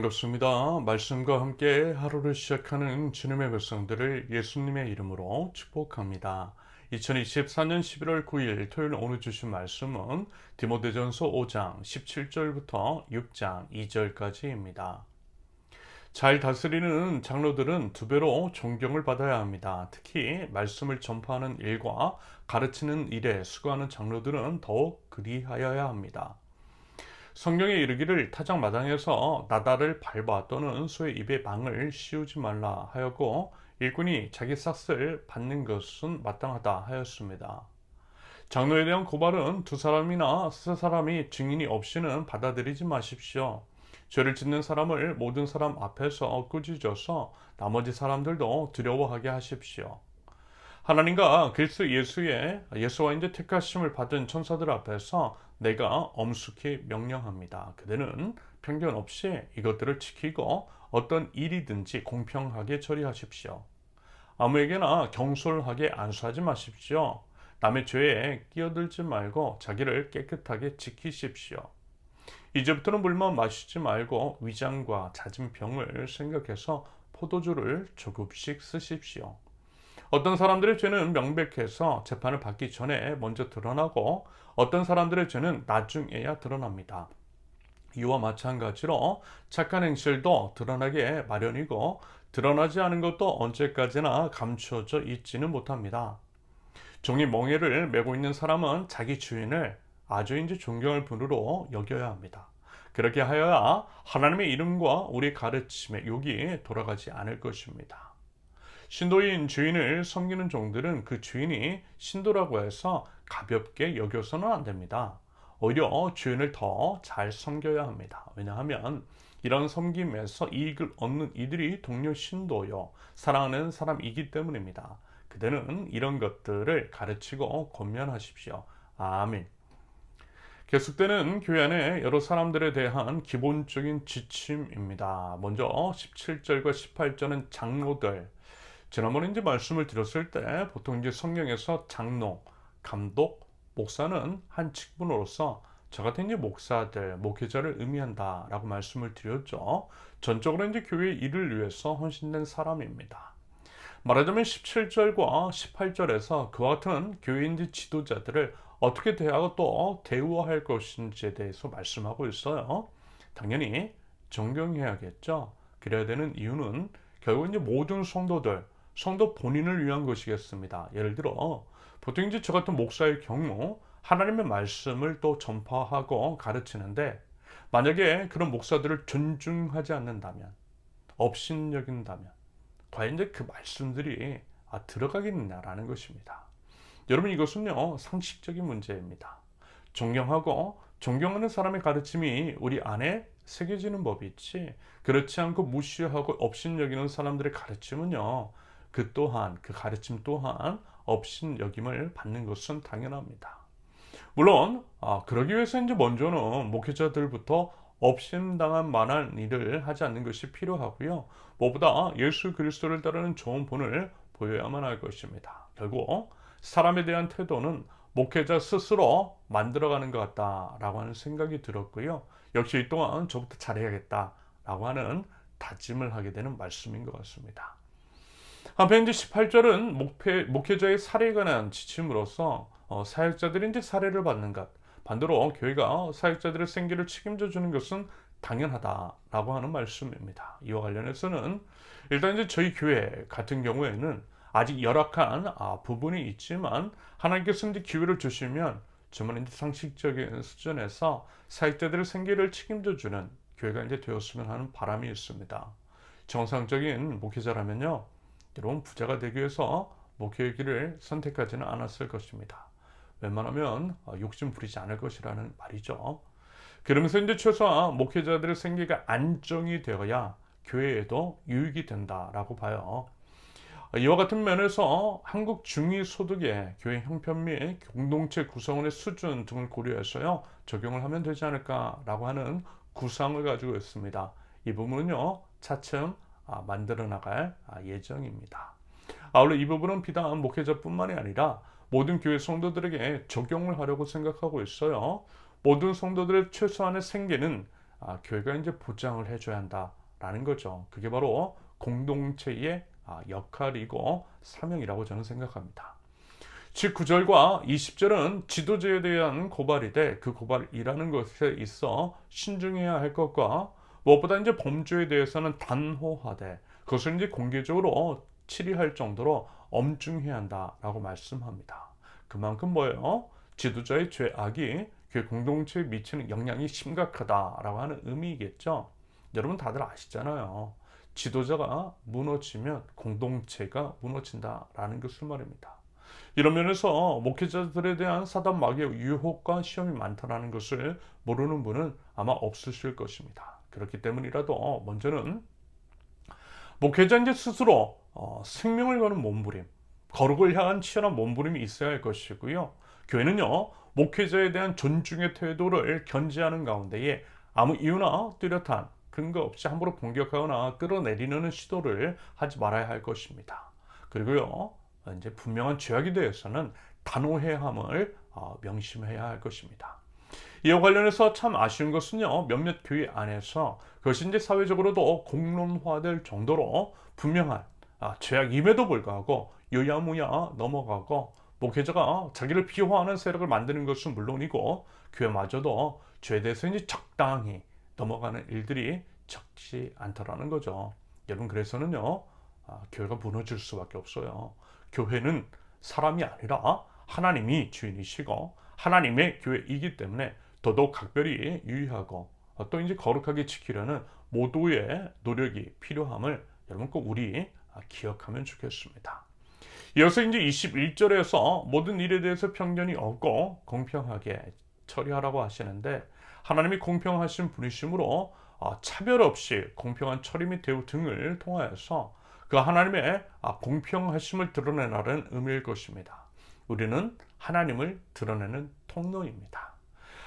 반갑습니다. 말씀과 함께 하루를 시작하는 주님의 백성들을 예수님의 이름으로 축복합니다. 2024년 11월 9일 토요일 오늘 주신 말씀은 디모데전서 5장 17절부터 6장 2절까지입니다. 잘 다스리는 장로들은 두 배로 존경을 받아야 합니다. 특히 말씀을 전파하는 일과 가르치는 일에 수고하는 장로들은 더욱 그리하여야 합니다. 성경에 이르기를 타작 마당에서 나다를 밟아 또는 소의 입에 망을 씌우지 말라 하였고 일꾼이 자기 삭을 받는 것은 마땅하다 하였습니다. 장로에 대한 고발은 두 사람이나 세 사람이 증인이 없이는 받아들이지 마십시오. 죄를 짓는 사람을 모든 사람 앞에서 꾸짖어서 나머지 사람들도 두려워하게 하십시오. 하나님과 그리스도 예수와 이제 택하심을 받은 천사들 앞에서 내가 엄숙히 명령합니다. 그대는 편견 없이 이것들을 지키고 어떤 일이든지 공평하게 처리하십시오. 아무에게나 경솔하게 안수하지 마십시오. 남의 죄에 끼어들지 말고 자기를 깨끗하게 지키십시오. 이제부터는 물만 마시지 말고 위장과 잦은 병을 생각해서 포도주를 조금씩 쓰십시오. 어떤 사람들의 죄는 명백해서 재판을 받기 전에 먼저 드러나고 어떤 사람들의 죄는 나중에야 드러납니다. 이와 마찬가지로 착한 행실도 드러나게 마련이고 드러나지 않은 것도 언제까지나 감추어져 있지는 못합니다. 종이 멍에를 메고 있는 사람은 자기 주인을 아주 존경할 분으로 여겨야 합니다. 그렇게 하여야 하나님의 이름과 우리 가르침의 욕이 돌아가지 않을 것입니다. 신도인 주인을 섬기는 종들은 그 주인이 신도라고 해서 가볍게 여겨서는 안 됩니다. 오히려 주인을 더 잘 섬겨야 합니다. 왜냐하면 이런 섬김에서 이익을 얻는 이들이 동료 신도요 사랑하는 사람이기 때문입니다. 그대는 이런 것들을 가르치고 권면하십시오. 아멘. 계속되는 교회 안에 여러 사람들에 대한 기본적인 지침입니다. 먼저 17절과 18절은 장로들. 지난번에 말씀을 드렸을 때 보통 성경에서 장로, 감독, 목사는 한 직분으로서 저 같은 목사들, 목회자를 의미한다라고 말씀을 드렸죠. 전적으로 교회의 일을 위해서 헌신된 사람입니다. 말하자면 17절과 18절에서 그와 같은 교회인지 지도자들을 어떻게 대하고 또 대우할 것인지에 대해서 말씀하고 있어요. 당연히 존경해야겠죠. 그래야 되는 이유는 결국 모든 성도 본인을 위한 것이겠습니다. 예를 들어 보통 저 같은 목사의 경우 하나님의 말씀을 또 전파하고 가르치는데 만약에 그런 목사들을 존중하지 않는다면 업신여긴다면 과연 그 말씀들이 들어가겠느냐라는 것입니다. 여러분 이것은요 상식적인 문제입니다. 존경하는 사람의 가르침이 우리 안에 새겨지는 법이 있지 그렇지 않고 무시하고 업신여기는 사람들의 가르침은요 그 가르침 또한 업신여김을 받는 것은 당연합니다. 물론 그러기 위해서 먼저는 목회자들부터 업신당한 만한 일을 하지 않는 것이 필요하고요. 무엇보다 예수 그리스도를 따르는 좋은 본을 보여야만 할 것입니다. 결국 사람에 대한 태도는 목회자 스스로 만들어가는 것 같다라고 하는 생각이 들었고요. 역시 이 또한 저부터 잘해야겠다라고 하는 다짐을 하게 되는 말씀인 것 같습니다. 한편 18절은 목회자의 살해에 관한 지침으로서 사역자들이 살해를 받는 것, 반대로 교회가 사역자들의 생계를 책임져 주는 것은 당연하다라고 하는 말씀입니다. 이와 관련해서는 일단 저희 교회 같은 경우에는 아직 열악한 부분이 있지만 하나님께서 기회를 주시면 정말 상식적인 수준에서 사역자들의 생계를 책임져 주는 교회가 되었으면 하는 바람이 있습니다. 정상적인 목회자라면요. 여러분 부자가 되기 위해서 목회의 길을 선택하지는 않았을 것입니다. 웬만하면 욕심 부리지 않을 것이라는 말이죠. 그러면서 최소한 목회자들의 생계가 안정이 되어야 교회에도 유익이 된다라고 봐요. 이와 같은 면에서 한국 중위소득의 교회 형편 및 공동체 구성원의 수준 등을 고려해서요 적용을 하면 되지 않을까라고 하는 구상을 가지고 있습니다. 이 부분은요 차츰 만들어 나갈 예정입니다. 아울러 이 부분은 비단 목회자뿐만이 아니라 모든 교회 성도들에게 적용을 하려고 생각하고 있어요. 모든 성도들의 최소한의 생계는 교회가 이제 보장을 해줘야 한다라는 거죠. 그게 바로 공동체의 역할이고 사명이라고 저는 생각합니다. 즉 9절과 20절은 지도자에 대한 고발이 돼 그 고발이라는 것에 있어 신중해야 할 것과 무엇보다 이제 범죄에 대해서는 단호하되 그것을 이제 공개적으로 치리할 정도로 엄중해야 한다라고 말씀합니다. 그만큼 뭐예요? 지도자의 죄악이 교회 공동체에 미치는 영향이 심각하다라고 하는 의미이겠죠. 여러분 다들 아시잖아요. 지도자가 무너지면 공동체가 무너진다라는 것을 말입니다. 이런 면에서 목회자들에 대한 사단 마귀의 유혹과 시험이 많다는 것을 모르는 분은 아마 없으실 것입니다. 그렇기 때문이라도 먼저는 목회자인지 스스로 생명을 거는 몸부림, 거룩을 향한 치열한 몸부림이 있어야 할 것이고요. 교회는요, 목회자에 대한 존중의 태도를 견지하는 가운데에 아무 이유나 뚜렷한 근거 없이 함부로 공격하거나 끌어내리는 시도를 하지 말아야 할 것입니다. 그리고요, 이제 분명한 죄악에 대해서는 단호해야 함을 명심해야 할 것입니다. 이와 관련해서 참 아쉬운 것은요, 몇몇 교회 안에서 그것이 이제 사회적으로도 공론화될 정도로 분명한 죄악임에도 불구하고 유야무야 넘어가고 목회자가 자기를 비호하는 세력을 만드는 것은 물론이고 교회마저도 죄에 대해서 이제 적당히 넘어가는 일들이 적지 않더라는 거죠. 여러분 그래서는요, 교회가 무너질 수밖에 없어요. 교회는 사람이 아니라 하나님이 주인이시고 하나님의 교회이기 때문에 더더욱 각별히 유의하고 또 이제 거룩하게 지키려는 모두의 노력이 필요함을 여러분 꼭 우리 기억하면 좋겠습니다. 이어서 이제 21절에서 모든 일에 대해서 편견이 없고 공평하게 처리하라고 하시는데 하나님이 공평하신 분이시므로 차별 없이 공평한 처리 및 대우 등을 통하여서 그 하나님의 공평하심을 드러내라는 의미일 것입니다. 우리는 하나님을 드러내는 통로입니다.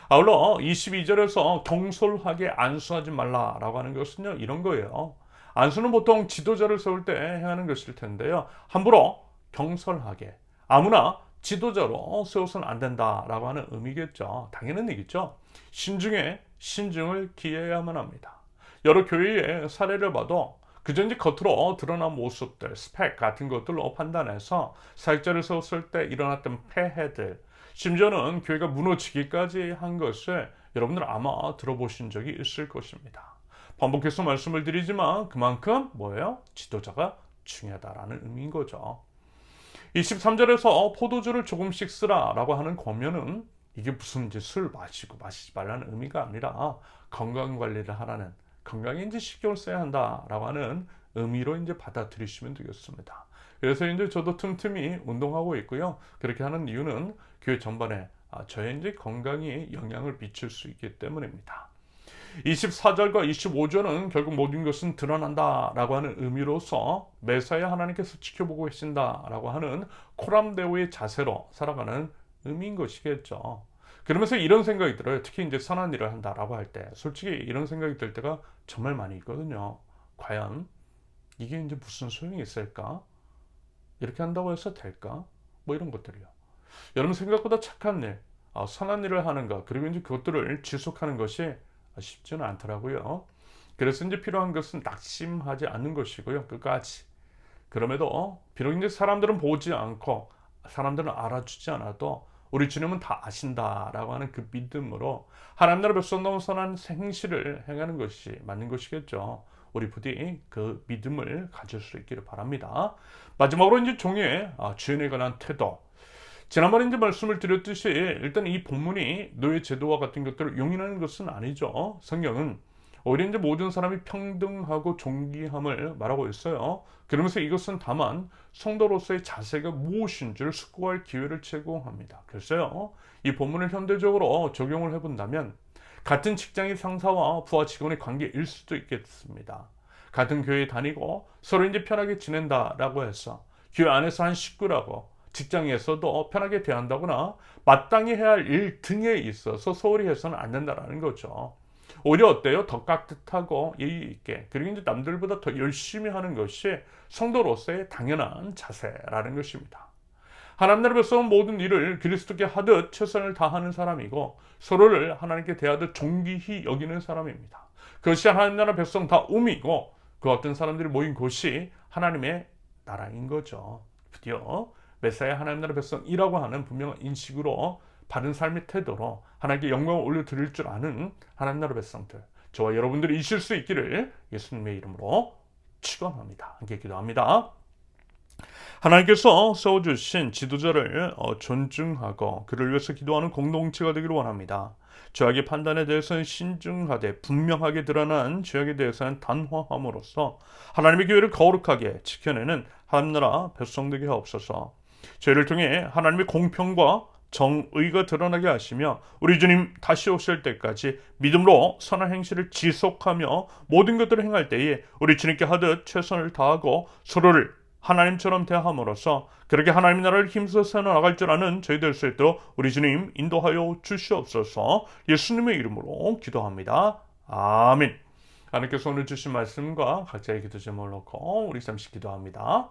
아울러 22절에서 경솔하게 안수하지 말라라고 하는 것은요, 이런 거예요. 안수는 보통 지도자를 세울 때 행하는 것일 텐데요. 함부로 경솔하게 아무나 지도자로 세워서는 안 된다라고 하는 의미겠죠. 당연한 얘기죠. 신중에 신중을 기해야만 합니다. 여러 교회의 사례를 봐도 그저 이제 겉으로 드러난 모습들, 스펙 같은 것들로 판단해서 사역자를 세웠을 때 일어났던 폐해들, 심지어는 교회가 무너지기까지 한 것을 여러분들 아마 들어보신 적이 있을 것입니다. 반복해서 말씀을 드리지만 그만큼 뭐예요? 지도자가 중요하다라는 의미인 거죠. 23절에서 포도주를 조금씩 쓰라라고 하는 권면은 이게 무슨 이제 술 마시지 말라는 의미가 아니라 건강 관리를 하라는, 건강에 이제 신경을 써야 한다라고 하는 의미로 이제 받아들이시면 되겠습니다. 그래서 이제 저도 틈틈이 운동하고 있고요. 그렇게 하는 이유는 교회 전반에 저의 이제 건강에 영향을 미칠 수 있기 때문입니다. 24절과 25절은 결국 모든 것은 드러난다라고 하는 의미로서 매사에 하나님께서 지켜보고 계신다라고 하는 코람데오의 자세로 살아가는 의미인 것이겠죠. 그러면서 이런 생각이 들어요. 특히 이제 선한 일을 한다라고 할 때 솔직히 이런 생각이 들 때가 정말 많이 있거든요. 과연 이게 이제 무슨 소용이 있을까? 이렇게 한다고 해서 될까? 뭐 이런 것들이요. 여러분 생각보다 착한 일, 선한 일을 하는 것, 그리고 이제 그것들을 지속하는 것이 쉽지는 않더라고요. 그래서 이제 필요한 것은 낙심하지 않는 것이고요. 끝까지. 그럼에도 비록 이제 사람들은 보지 않고 사람들은 알아주지 않아도 우리 주님은 다 아신다라고 하는 그 믿음으로 하나님 나라 백성다운 선한 행실을 행하는 것이 맞는 것이겠죠. 우리 부디 그 믿음을 가질 수 있기를 바랍니다. 마지막으로 이제 종의 주인에 관한 태도. 지난번에 이제 말씀을 드렸듯이 일단 이 본문이 노예 제도와 같은 것들을 용인하는 것은 아니죠. 성경은 오히려 이제 모든 사람이 평등하고 존귀함을 말하고 있어요. 그러면서 이것은 다만 성도로서의 자세가 무엇인지를 숙고할 기회를 제공합니다. 글쎄요, 이 본문을 현대적으로 적용을 해본다면 같은 직장의 상사와 부하 직원의 관계일 수도 있겠습니다. 같은 교회에 다니고 서로 이제 편하게 지낸다라고 해서 교회 안에서 한 식구라고 직장에서도 편하게 대한다거나 마땅히 해야 할 일 등에 있어서 소홀히 해서는 안 된다라는 거죠. 오히려 어때요? 더 깍듯하고 예의 있게, 그리고 이제 남들보다 더 열심히 하는 것이 성도로서의 당연한 자세라는 것입니다. 하나님 나라 백성은 모든 일을 그리스도께 하듯 최선을 다하는 사람이고 서로를 하나님께 대하듯 존귀히 여기는 사람입니다. 그것이 하나님 나라 백성 다움이고 그 어떤 사람들이 모인 곳이 하나님의 나라인 거죠. 드디어 메시아 하나님 나라 백성이라고 하는 분명한 인식으로 바른 삶의 태도로 하나님께 영광을 올려드릴 줄 아는 하나님 나라 백성들, 저와 여러분들이 있을 수 있기를 예수님의 이름으로 축원합니다. 함께 기도합니다. 하나님께서 세워주신 지도자를 존중하고 그를 위해서 기도하는 공동체가 되기를 원합니다. 죄악의 판단에 대해서는 신중하되 분명하게 드러난 죄악에 대해서는 단호함으로써 하나님의 교회를 거룩하게 지켜내는 하나님나라 백성되게 하옵소서. 죄를 통해 하나님의 공평과 정의가 드러나게 하시며 우리 주님 다시 오실 때까지 믿음으로 선한 행실을 지속하며 모든 것들을 행할 때에 우리 주님께 하듯 최선을 다하고 서로를 하나님처럼 대함으로써 그렇게 하나님 나라를 힘써 세워나갈 줄 아는 저희 될 수 있도록 우리 주님 인도하여 주시옵소서. 예수님의 이름으로 기도합니다. 아멘. 하나님께서 오늘 주신 말씀과 각자의 기도 제목을 놓고 우리 잠시 기도합니다.